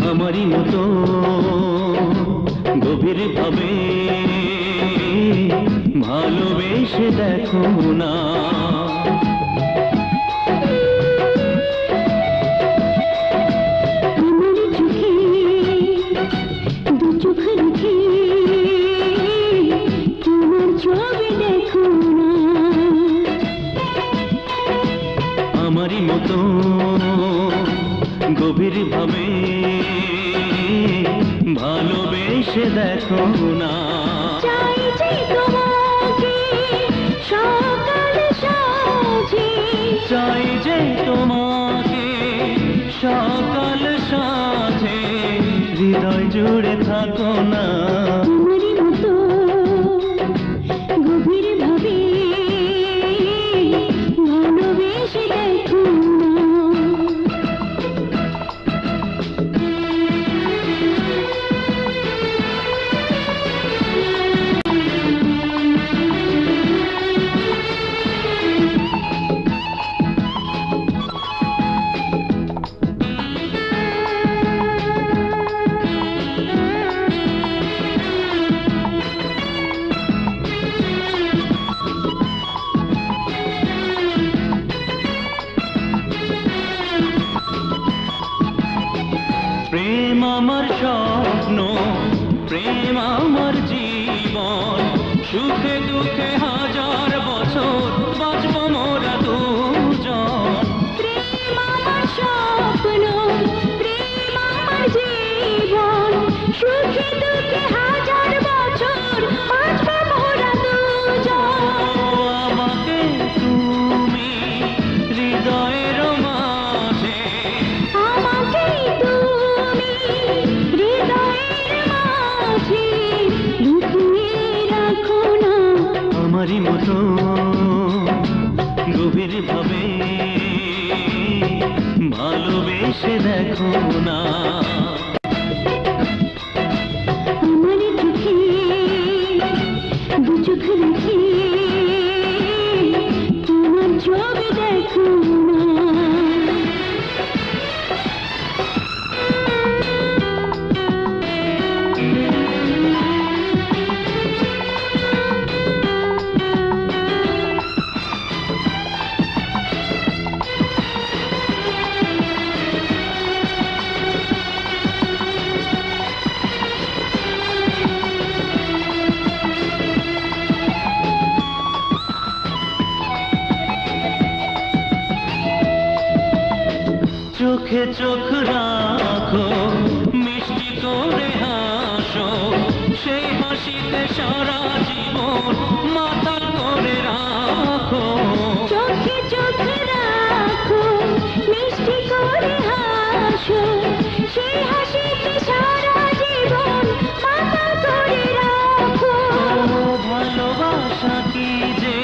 আমারই মতো গভীর ভাবে ভালোবেসে দেখো না। আমারই মতো গভীর ভাবে ভালোবেসে দেখো না। চাই যে তোমাকে সকাল সাঁঝে, চাই যে তোমাকে সকাল সাঁঝে, হৃদয় জুড়ে থাকো না। আমারই মতো গভীর ভাবে ভালোবেসে দেখো না। প্রেম আমার স্বপ্ন, প্রেম আমার জীবন, সুখে দুঃখে হাজার বছর বাঁচব মোরা দুজন। প্রেম আমার স্বপ্ন, প্রেম আমার জীবন, সুখে দুঃখে হাজার বছর বাঁচবো মোরা দুজন। আমাকে তুমি হৃদয়ের মাঝে, আমাকে তুমি হৃদয়ের মাঝে লুকিয়ে রাখো না। আমারই মতো গভীর ভাবে ভালোবেসে দেখো না। আমার চোখে দু চোখ রেখে তোমার ছবি দেখো না। চোখে চোখ রাখো, মিষ্টি করে হাসো, সেই হাসিতে সারা জীবন মাতাল করে রাখো। চোখে চোখ রাখো, মিষ্টি করে হাসো, সেই হাসিতে সারা জীবন মাথা করে রাখো। ভালোবাসা কি যে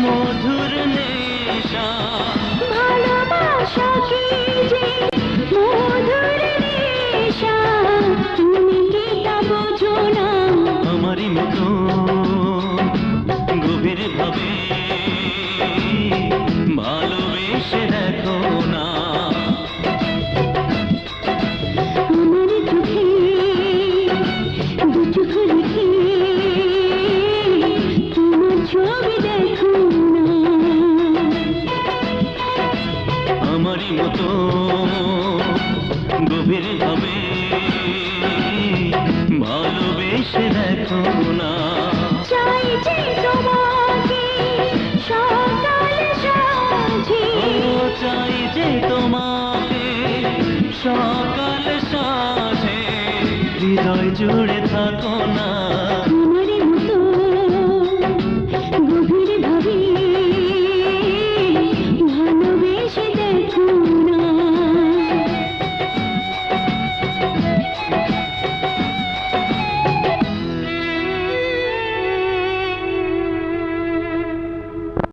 মধুর নেশা, ভালোবাসা কি যে মধুর নেশা, তুমি কি তা বোঝো না। আমারই মতো গভীর ভাবে ভালোবেসে দেখো না। আমার চোখে দু চোখ রেখে তোমার ছবি দেখো না। আমারই মতো গভীর ভাবে ভালোবেসে দেখো না। চাই যে তোমাকে সকাল সাঁঝে, চাই যে তোমাকে সকাল সাঁঝে, হৃদয় জুড়ে থাকো না।